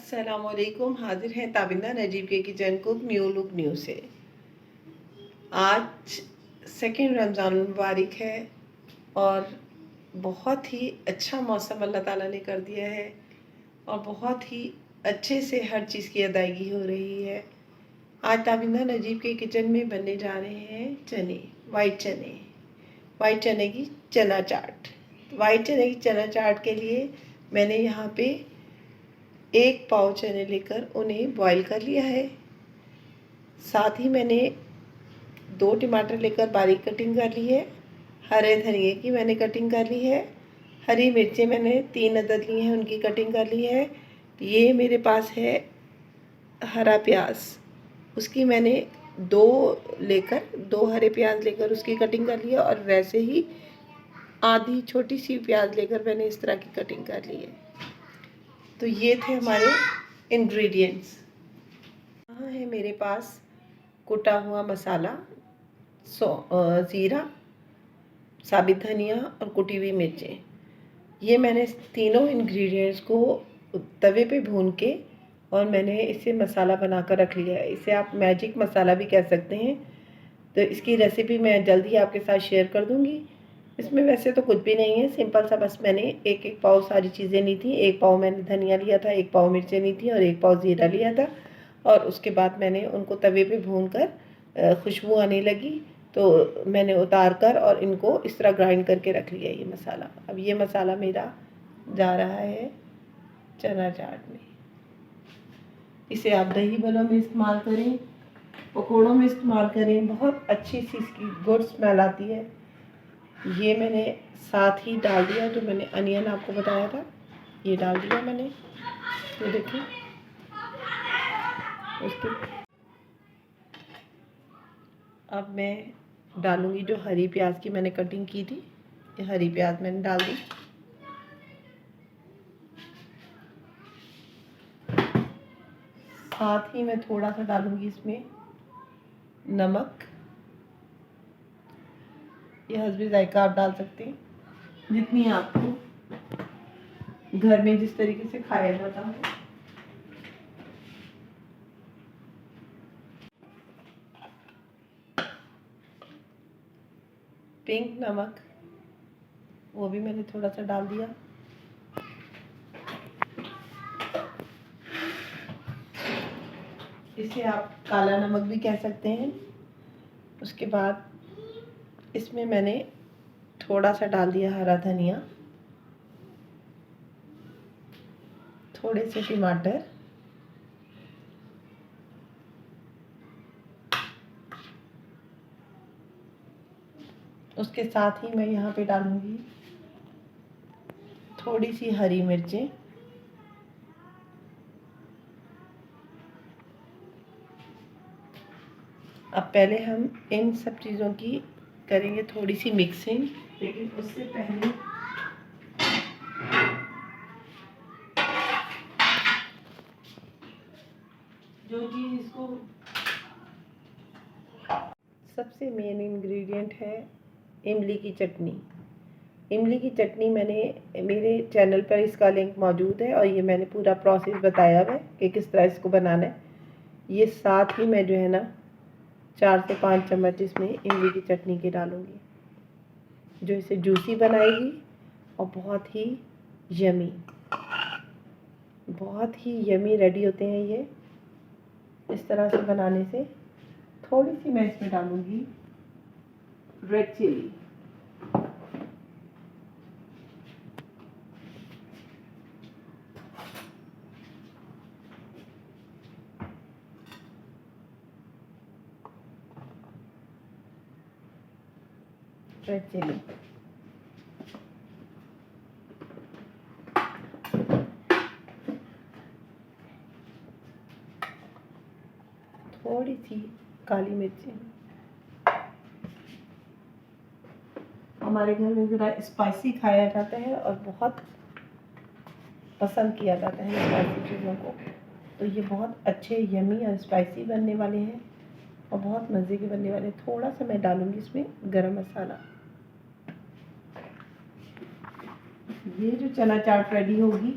अस्सलामुअलैकुम। हाजिर हैं ताबिंदा नजीब के kitchen cook new look new से। आज सेकंड रमज़ान मुबारक है और बहुत ही अच्छा मौसम अल्लाह ताला ने कर दिया है और बहुत ही अच्छे से हर चीज़ की अदायगी हो रही है। आज ताबिंदा नजीब के किचन में बनने जा रहे हैं चने, वाइट चने की चना चाट। वाइट चने की चना चाट के लिए मैंने यहाँ पे 1 पाव चने लेकर उन्हें बॉईल कर लिया है। साथ ही मैंने 2 टमाटर लेकर बारीक कटिंग कर ली है। हरे धनिए की मैंने कटिंग कर ली है। हरी मिर्चें मैंने 3 अदद ली हैं, उनकी कटिंग कर ली है। ये मेरे पास है हरा प्याज, उसकी मैंने 2 हरे प्याज लेकर उसकी कटिंग कर ली है और वैसे ही आधी छोटी सी प्याज लेकर मैंने इस तरह की कटिंग कर ली है। तो ये थे हमारे इंग्रेडिएंट्स। यहाँ है मेरे पास कुटा हुआ मसाला, ज़ीरा, साबित धनिया और कुटी हुई मिर्चें। ये मैंने तीनों इंग्रेडिएंट्स को तवे पे भून के और मैंने इसे मसाला बनाकर रख लिया है। इसे आप मैजिक मसाला भी कह सकते हैं। तो इसकी रेसिपी मैं जल्दी आपके साथ शेयर कर दूँगी। इसमें वैसे तो कुछ भी नहीं है, सिंपल सा बस मैंने 1 पाव सारी चीज़ें ली थी। 1 पाव मैंने धनिया लिया था, 1 पाव मिर्चें ली थी और 1 पाव ज़ीरा लिया था। और उसके बाद मैंने उनको तवे पे भूनकर खुशबू आने लगी तो मैंने उतार कर और इनको इस तरह ग्राइंड करके रख लिया ये मसाला। अब ये मसाला मेरा जा रहा है चना चाट में। इसे आप दही बड़ों में इस्तेमाल करें, पकौड़ों में इस्तेमाल करें, बहुत अच्छी सी इसकी गुड स्मेल आती है। ये मैंने साथ ही डाल दिया जो मैंने अनियन आपको बताया था, ये डाल दिया मैंने। ये देखिए उसके अब मैं डालूंगी जो हरी प्याज की मैंने कटिंग की थी। ये हरी प्याज मैंने डाल दी। साथ ही मैं थोड़ा सा डालूंगी इसमें नमक। ये हस्बे जायका आप डाल सकते हैं, जितनी आपको घर में जिस तरीके से खाया जाता है। पिंक नमक, वो भी मैंने थोड़ा सा डाल दिया। इसे आप काला नमक भी कह सकते हैं। उसके बाद इसमें मैंने थोड़ा सा डाल दिया हरा धनिया, थोड़े से टमाटर, उसके साथ ही मैं यहाँ पे डालूंगी थोड़ी सी हरी मिर्चें। अब पहले हम इन सब चीज़ों की करेंगे थोड़ी सी मिक्सिंग, लेकिन उससे पहले जो चीज़ इसको सबसे मेन इंग्रेडिएंट है इमली की चटनी। इमली की चटनी मैंने मेरे चैनल पर इसका लिंक मौजूद है और ये मैंने पूरा प्रोसेस बताया है कि किस तरह इसको बनाना है। ये साथ ही मैं जो है ना 4 से 5 चम्मच इसमें इमली की चटनी के डालूँगी, जो इसे जूसी बनाएगी और बहुत ही यमी रेडी होते हैं ये। इस तरह से बनाने से थोड़ी सी मैं इसमें डालूँगी रेड चिली। थोड़ी सी काली मिर्चें। हमारे घर में ज़रा स्पाइसी खाया जाता है और बहुत पसंद किया जाता है स्पाइसी चीज़ों को। तो ये बहुत अच्छे यमी और स्पाइसी बनने वाले हैं और बहुत मज़े के बनने वाले हैं। थोड़ा सा मैं डालूँगी इसमें गरम मसाला। ये जो चना चाट रेडी होगी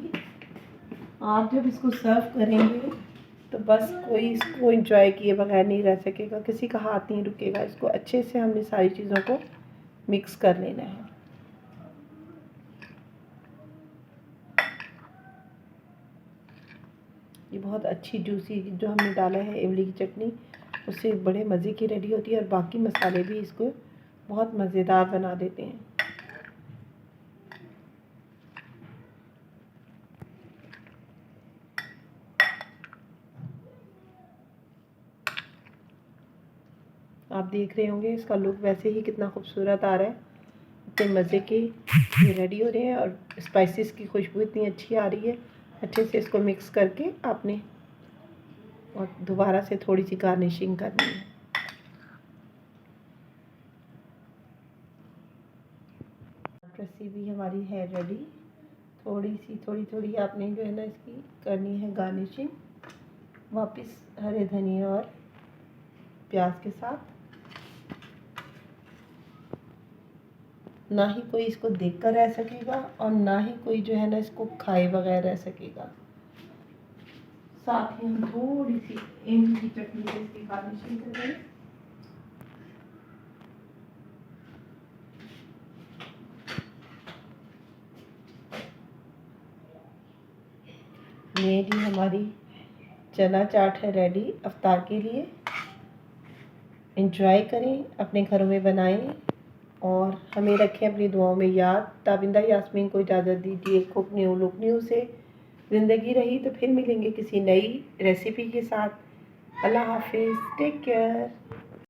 आप जब इसको सर्व करेंगे तो बस कोई इसको एंजॉय किए बगैर नहीं रह सकेगा, किसी का हाथ नहीं रुकेगा। इसको अच्छे से हमने सारी चीज़ों को मिक्स कर लेना है। ये बहुत अच्छी जूसी जो हमने डाला है इमली की चटनी, उससे बड़े मज़े की रेडी होती है, और बाकी मसाले भी इसको बहुत मज़ेदार बना देते हैं। आप देख रहे होंगे इसका लुक वैसे ही कितना खूबसूरत आ रहा है, इतने मज़े के ये रेडी हो रहे हैं, और स्पाइसेस की खुशबू इतनी अच्छी आ रही है। अच्छे से इसको मिक्स करके आपने और दोबारा से थोड़ी सी गार्निशिंग करनी है। रेसिपी हमारी है रेडी। थोड़ी थोड़ी आपने जो है ना इसकी करनी है गार्निशिंग, वापस हरे धनिया और प्याज के साथ। ना ही कोई इसको देखकर रह सकेगा और ना ही कोई जो है ना इसको खाए बगैर रह सकेगा। साथ ही हम थोड़ी सी इमली की चटनी से इसकी गार्निशिंग करेंगे। ये जी हमारी चना चाट है रेडी इफ्तार के लिए। एंजॉय करें, अपने घरों में बनाएं और हमें रखें अपनी दुआओं में याद। ताबिंदा यास्मीन को इजाज़त दीजिए। कुक न्यू लुक न्यू से ज़िंदगी रही तो फिर मिलेंगे किसी नई रेसिपी के साथ। अल्लाह हाफिज़, टेक केयर।